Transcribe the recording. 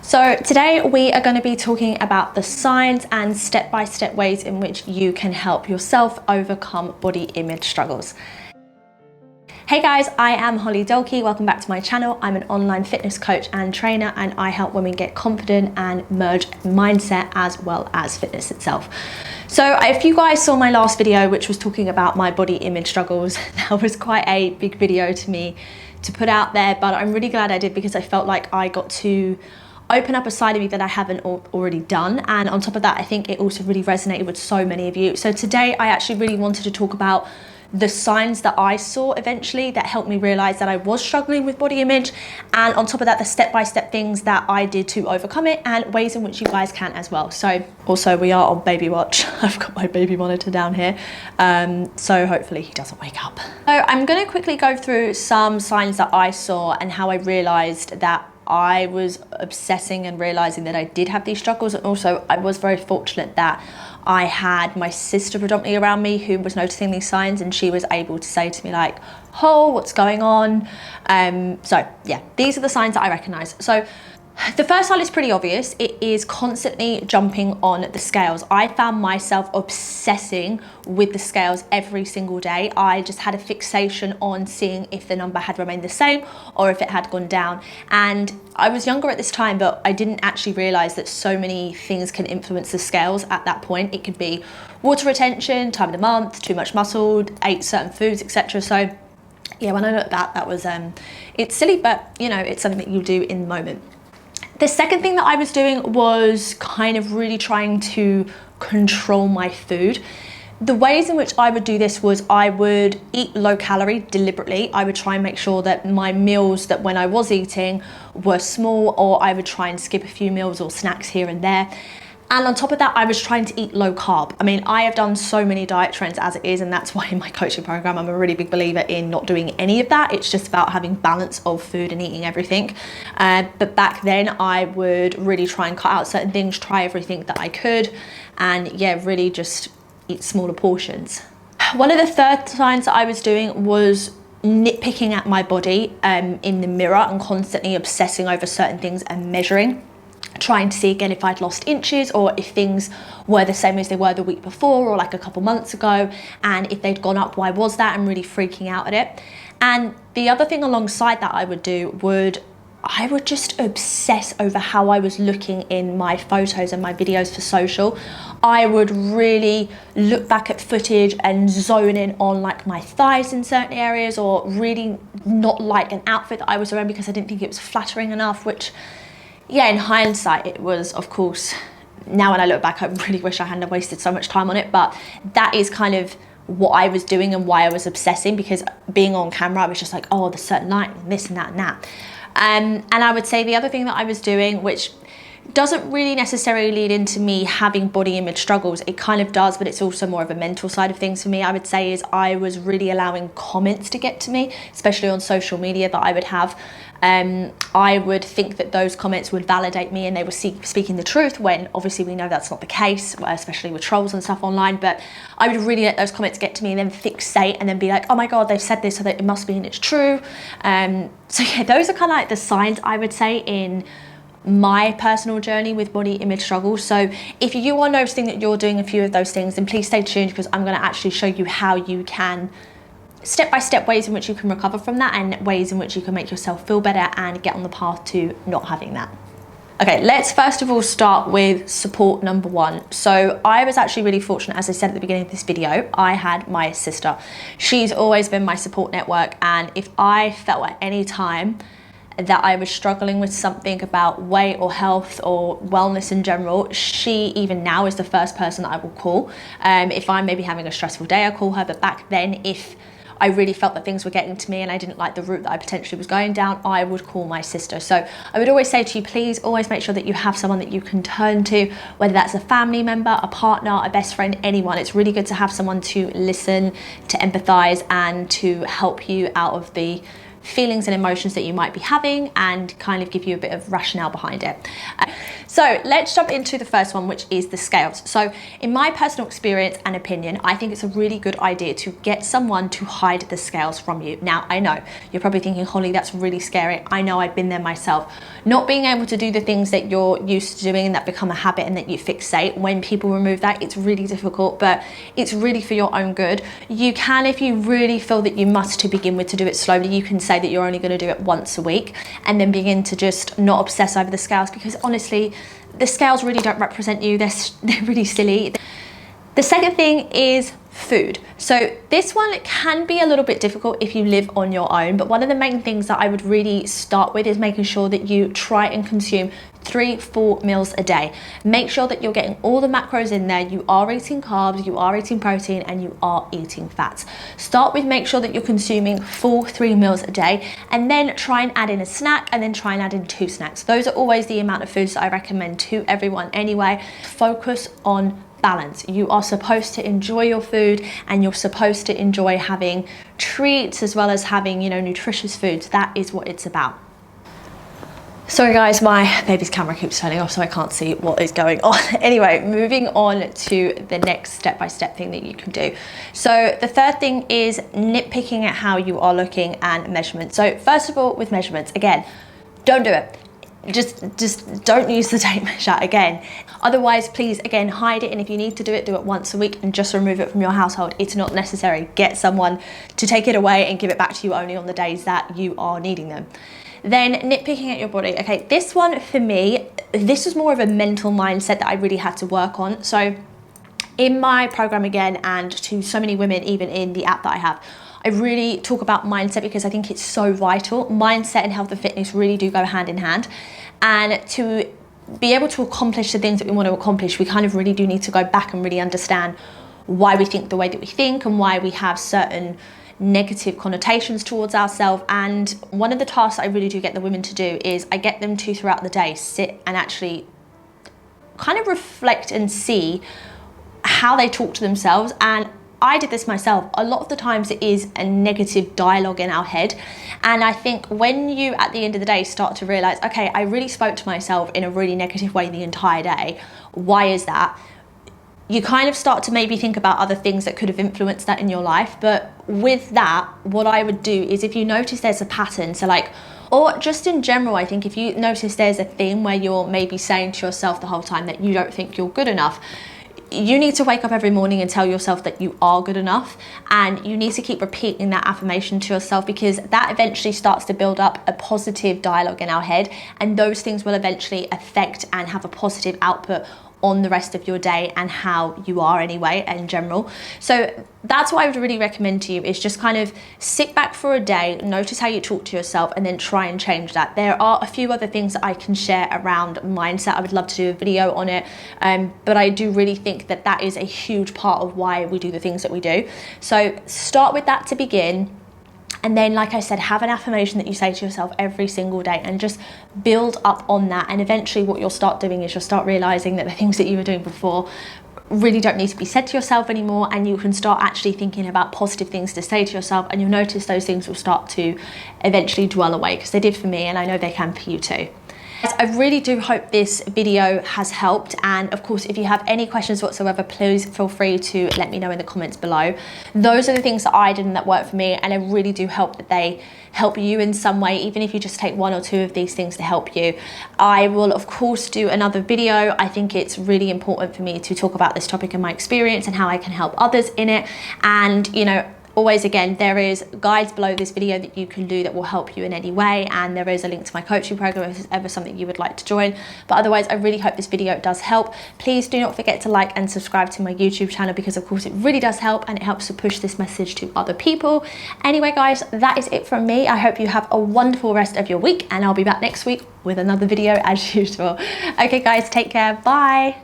So today we are going to be talking about the signs and step-by-step ways in which you can help yourself overcome body image struggles. Hey guys, I am Holly Dolkey. Welcome back to my channel. I'm an online fitness coach and trainer, and I help women get confident and merge mindset as well as fitness itself. So if you guys saw my last video, which was talking about my body image struggles, that was quite a big video to me to put out there, but I'm really glad I did because I felt like I got to open up a side of me that I haven't already done. And on top of that, I think it also really resonated with so many of you. So today I actually really wanted to talk about the signs that I saw eventually that helped me realize that I was struggling with body image, and on top of that, the step-by-step things that I did to overcome it and ways in which you guys can as well. So also we are on baby watch. I've got my baby monitor down here, so hopefully he doesn't wake up. So I'm going to quickly go through some signs that I saw and how I realized that I was obsessing and realizing that I did have these struggles. And also I was very fortunate that I had my sister predominantly around me who was noticing these signs, and she was able to say to me like, oh, what's going on? So yeah, these are the signs that I recognize. So the first sign is pretty obvious. It is constantly jumping on the scales. I found myself obsessing with the scales every single day. I just had a fixation on seeing if the number had remained the same or if it had gone down. And I was younger at this time, but I didn't actually realize that so many things can influence the scales at that point. It could be water retention, time of the month, too much muscle, ate certain foods, etc. So yeah, when I looked at that was, it's silly, but you know, it's something that you do in the moment. The second thing that I was doing was kind of really trying to control my food. The ways in which I would do this was I would eat low calorie deliberately. I would try and make sure that my meals that when I was eating were small, or I would try and skip a few meals or snacks here and there. And on top of that, I was trying to eat low carb. I mean, I have done so many diet trends as it is, and that's why in my coaching program, I'm a really big believer in not doing any of that. It's just about having balance of food and eating everything. But back then I would really try and cut out certain things, try everything that I could, and yeah, really just eat smaller portions. One of the third signs that I was doing was nitpicking at my body in the mirror and constantly obsessing over certain things and measuring, trying to see again if I'd lost inches or if things were the same as they were the week before or like a couple months ago, and if they'd gone up, why was that, and really freaking out at it. And the other thing alongside that I would just obsess over how I was looking in my photos and my videos for social. I would really look back at footage and zone in on like my thighs in certain areas, or really not like an outfit that I was wearing because I didn't think it was flattering enough, which yeah, in hindsight, it was, of course, now when I look back, I really wish I hadn't wasted so much time on it, but that is kind of what I was doing and why I was obsessing, because being on camera, I was just like, oh, the certain lighting, this and that and that. And I would say the other thing that I was doing, which doesn't really necessarily lead into me having body image struggles, it kind of does, but it's also more of a mental side of things for me, I would say, is I was really allowing comments to get to me, especially on social media that I would have. I would think that those comments would validate me and they were speaking the truth, when obviously we know that's not the case, especially with trolls and stuff online. But I would really let those comments get to me and then fixate and then be like, oh my God, they've said this, so that it must mean it's true. So yeah, those are kind of like the signs I would say in my personal journey with body image struggles. So if you are noticing that you're doing a few of those things, then please stay tuned, because I'm going to actually show you how you can step-by-step ways in which you can recover from that, and ways in which you can make yourself feel better and get on the path to not having that. Okay, let's first of all start with support number one. So I was actually really fortunate, as I said at the beginning of this video, I had my sister. She's always been my support network, and if I felt at any time that I was struggling with something about weight or health or wellness in general, she even now is the first person that I will call. If I'm maybe having a stressful day, I call her, but back then, if I really felt that things were getting to me and I didn't like the route that I potentially was going down, I would call my sister. So I would always say to you, please always make sure that you have someone that you can turn to, whether that's a family member, a partner, a best friend, anyone. It's really good to have someone to listen, to empathize, and to help you out of the feelings and emotions that you might be having and kind of give you a bit of rationale behind it. So let's jump into the first one, which is the scales. So in my personal experience and opinion, I think it's a really good idea to get someone to hide the scales from you. Now, I know you're probably thinking, Holly, that's really scary. I know, I've been there myself. Not being able to do the things that you're used to doing and that become a habit and that you fixate, when people remove that, it's really difficult, but it's really for your own good. You can, if you really feel that you must to begin with, to do it slowly, you can say that you're only going to do it once a week and then begin to just not obsess over the scales, because honestly, the scales really don't represent you. They're really silly. The second thing is food. So this one can be a little bit difficult if you live on your own, but one of the main things that I would really start with is making sure that you try and consume 3 full meals a day. Make sure that you're getting all the macros in there. You are eating carbs, you are eating protein, and you are eating fats. Start with make sure that you're consuming full 3 meals a day, and then try and add in a snack, and then try and add in 2 snacks. Those are always the amount of foods that I recommend to everyone anyway. Focus on balance. You are supposed to enjoy your food, and you're supposed to enjoy having treats as well as having, you know, nutritious foods. That is what it's about. Sorry guys, my baby's camera keeps turning off, so I can't see what is going on. Anyway, moving on to the next step-by-step thing that you can do. So the third thing is nitpicking at how you are looking and measurements. So first of all, with measurements, again, don't do it. Just don't use the tape measure again. Otherwise, please, again, hide it. And if you need to do it once a week and just remove it from your household. It's not necessary. Get someone to take it away and give it back to you only on the days that you are needing them. Then nitpicking at your body. Okay, this one for me, this was more of a mental mindset that I really had to work on. So in my program again, and to so many women, even in the app that I have, I really talk about mindset because I think it's so vital. Mindset and health and fitness really do go hand in hand. And to be able to accomplish the things that we want to accomplish, we kind of really do need to go back and really understand why we think the way that we think and why we have certain negative connotations towards ourselves. And one of the tasks I really do get the women to do is I get them to, throughout the day, sit and actually kind of reflect and see how they talk to themselves. And I did this myself. A lot of the times it is a negative dialogue in our head. And I think when you, at the end of the day, start to realize, okay, I really spoke to myself in a really negative way the entire day. Why is that? You kind of start to maybe think about other things that could have influenced that in your life. But with that, what I would do is, if you notice there's a pattern, so like, or just in general, I think if you notice there's a theme where you're maybe saying to yourself the whole time that you don't think you're good enough, you need to wake up every morning and tell yourself that you are good enough, and you need to keep repeating that affirmation to yourself, because that eventually starts to build up a positive dialogue in our head, and those things will eventually affect and have a positive output on the rest of your day and how you are anyway in general. So that's what I would really recommend to you, is just kind of sit back for a day, notice how you talk to yourself, and then try and change that. There are a few other things that I can share around mindset. I would love to do a video on it, but I do really think that that is a huge part of why we do the things that we do. So start with that to begin. And then, like I said, have an affirmation that you say to yourself every single day, and just build up on that. And eventually what you'll start doing is you'll start realizing that the things that you were doing before really don't need to be said to yourself anymore, and you can start actually thinking about positive things to say to yourself, and you'll notice those things will start to eventually dwell away, because they did for me, and I know they can for you too. I really do hope this video has helped, and of course, if you have any questions whatsoever, please feel free to let me know in the comments below. Those are the things that I did and that worked for me, and I really do hope that they help you in some way, even if you just take 1 or 2 of these things to help you. I will of course do another video. I think it's really important for me to talk about this topic and my experience and how I can help others in it. And you know, always, again, there is guides below this video that you can do that will help you in any way, and there is a link to my coaching program if there's ever something you would like to join. But otherwise, I really hope this video does help. Please do not forget to like and subscribe to my YouTube channel, because of course it really does help, and it helps to push this message to other people. Anyway guys, that is it from me. I hope you have a wonderful rest of your week, and I'll be back next week with another video as usual. Okay guys, take care, bye.